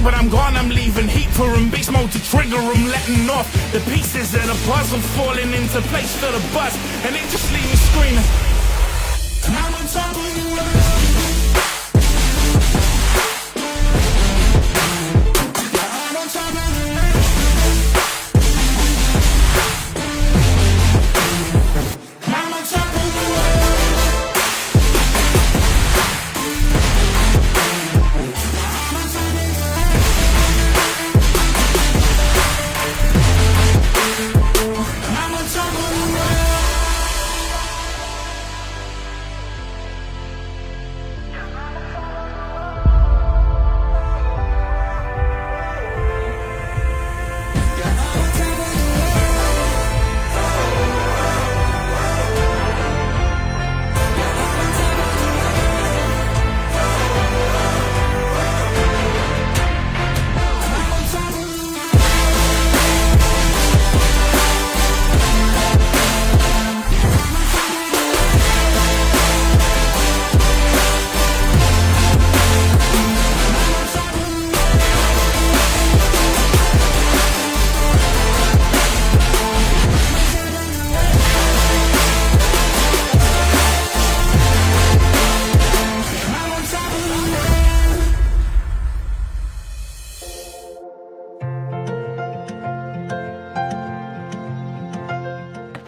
But I'm gone, I'm leaving heat for 'em, beast mode to trigger 'em, letting off the pieces of the puzzle falling into place for the bus, and they just leave me screaming. I'm on top of the world. I'm on top of the world. I'm on top of the world.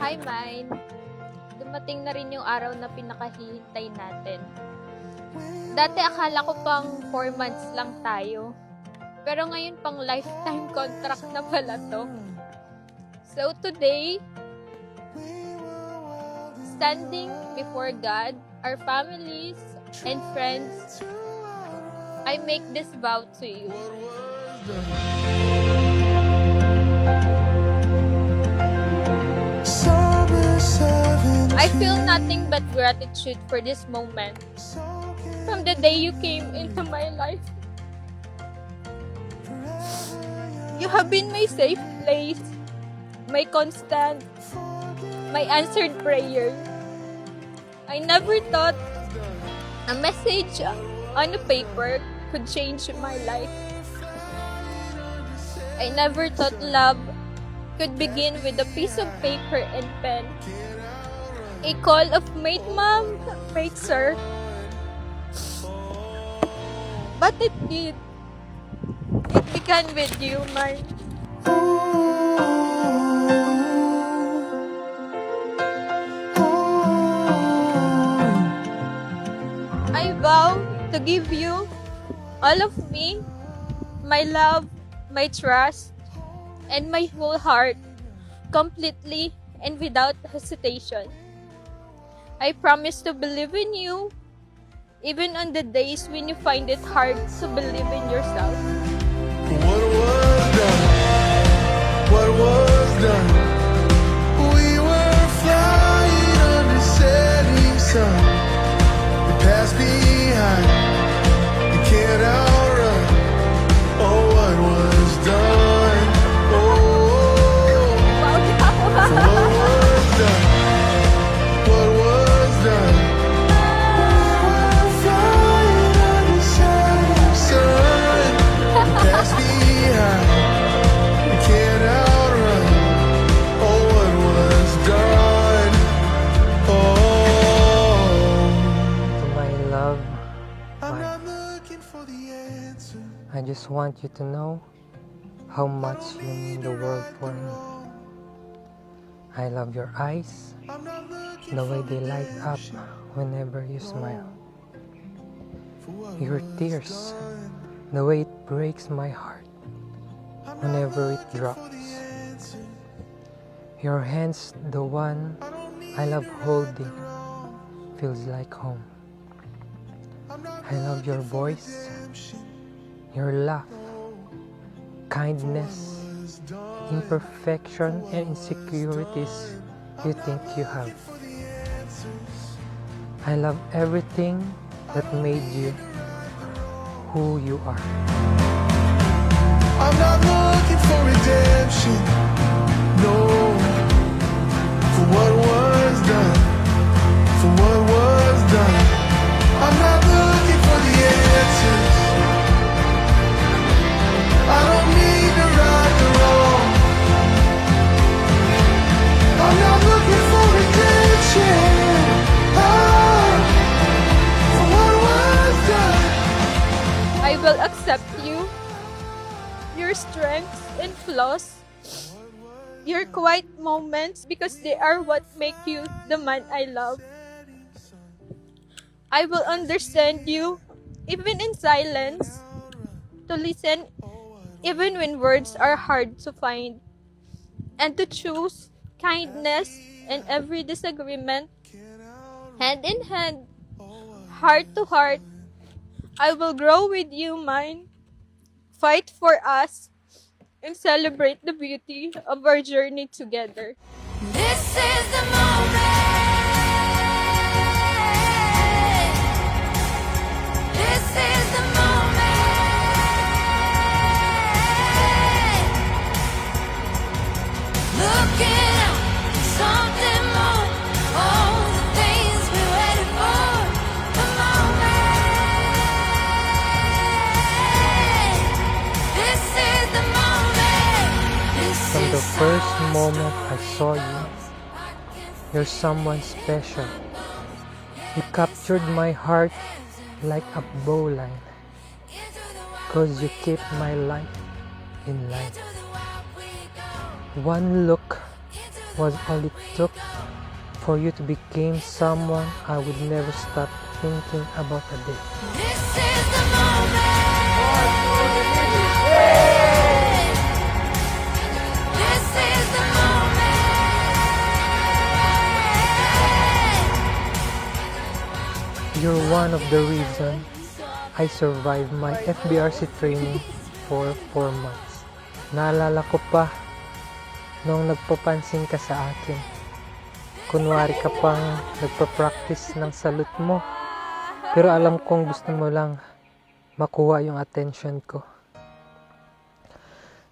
Hi, Mine! Dumating na rin yung araw na pinakahihintay natin. Dati akala ko pang 4 months lang tayo. Pero ngayon pang lifetime contract na pala to. So today, standing before God, our families, and friends, I make this vow to you. I feel nothing but gratitude for this moment. From the day you came into my life, you have been my safe place, my constant, my answered prayer. I never thought a message on a paper could change my life. I never thought love could begin with a piece of paper and pen. A call of mate mom, mate sir. But it did. It began with you, Mine. I vow to give you all of me, my love, my trust, and my whole heart, completely and without hesitation. I promise to believe in you, even on the days when you find it hard to believe in yourself. What was done? What was done? We were flying under setting sun. The past behind, you can't outrun. Oh, what was done? Oh, what was done? What was done? We were flying under setting sun. The past behind, you can't outrun. Oh, what was done? Oh, To my love, I'm Mine, not looking for the answer. I just want you to know how much you mean the world for me. I love your eyes, I'm not looking the way for they the light up direction. whenever you smile. For what Your was tears, done. the way it breaks my heart I'm not whenever it looking for drops. the answer. Your hands, the one I don't need I love to holding, wrong. feels like home. I love your voice, your laugh, kindness, imperfection, and insecurities you think you have. I love everything that made you who you are. I'm not looking for redemption, no, for what was done, for what was done. I'm not looking for the answers. I don't need to right the wrong. I'm not looking for redemption, oh, for what was done. I will accept you, your strengths and flaws, your quiet moments, because they are what make you the man I love. I will understand you, even in silence, to listen even when words are hard to find, and to choose kindness in every disagreement. Hand in hand, heart to heart, I will grow with you, mine, fight for us, and celebrate the beauty of our journey together. This is the moment. This is the moment. Looking out for something more. All the things we waited for. The moment. This is the moment. From the first moment I saw you, you're someone special. You captured my heart like a bowline, 'cause you keep my life in line. One look was all it took for you to become someone I would never stop thinking about a day. This is the moment. This is the moment. You're one of the reasons I survived my FBRC training for 4 months. Naalala ko pa nung nagpapansin ka sa akin. Kunwari ka pang nagpa-practice ng salute mo. Pero alam kong gusto mo lang makuha yung attention ko.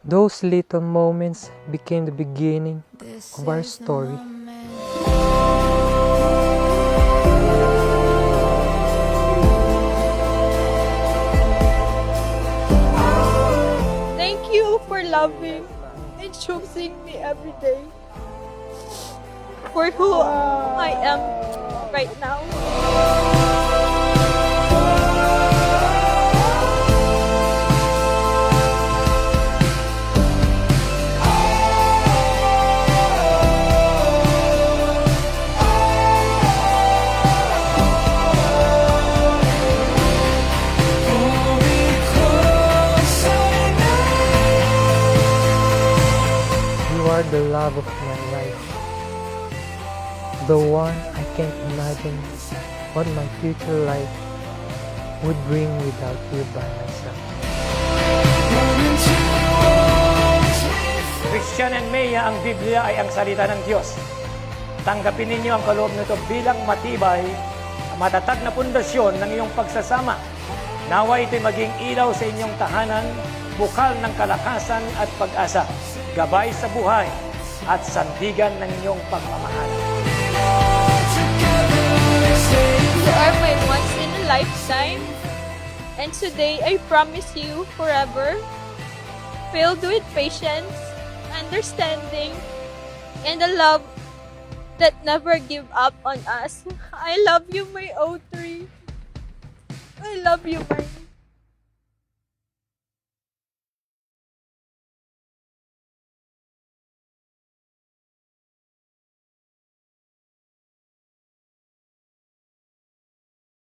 Those little moments became the beginning of our story. Thank you for loving and choosing me every day for who I am right now. You are the love of my life. The one I can't imagine what my future life would bring without you by my side. Christian and Maya, ang Biblia ay ang salita ng Diyos. Tanggapin ninyo ang kaloob nito bilang matibay, matatag na pundasyon ng iyong pagsasama. Nawa ito'y maging ilaw sa inyong tahanan, bukal ng kalakasan at pag-asa, gabay sa buhay at sandigan ng inyong pagmamahal. You are my once in a lifetime, and today I promise you forever, filled with patience, understanding, and a love that never give up on us. I love you, my O3. I love you, my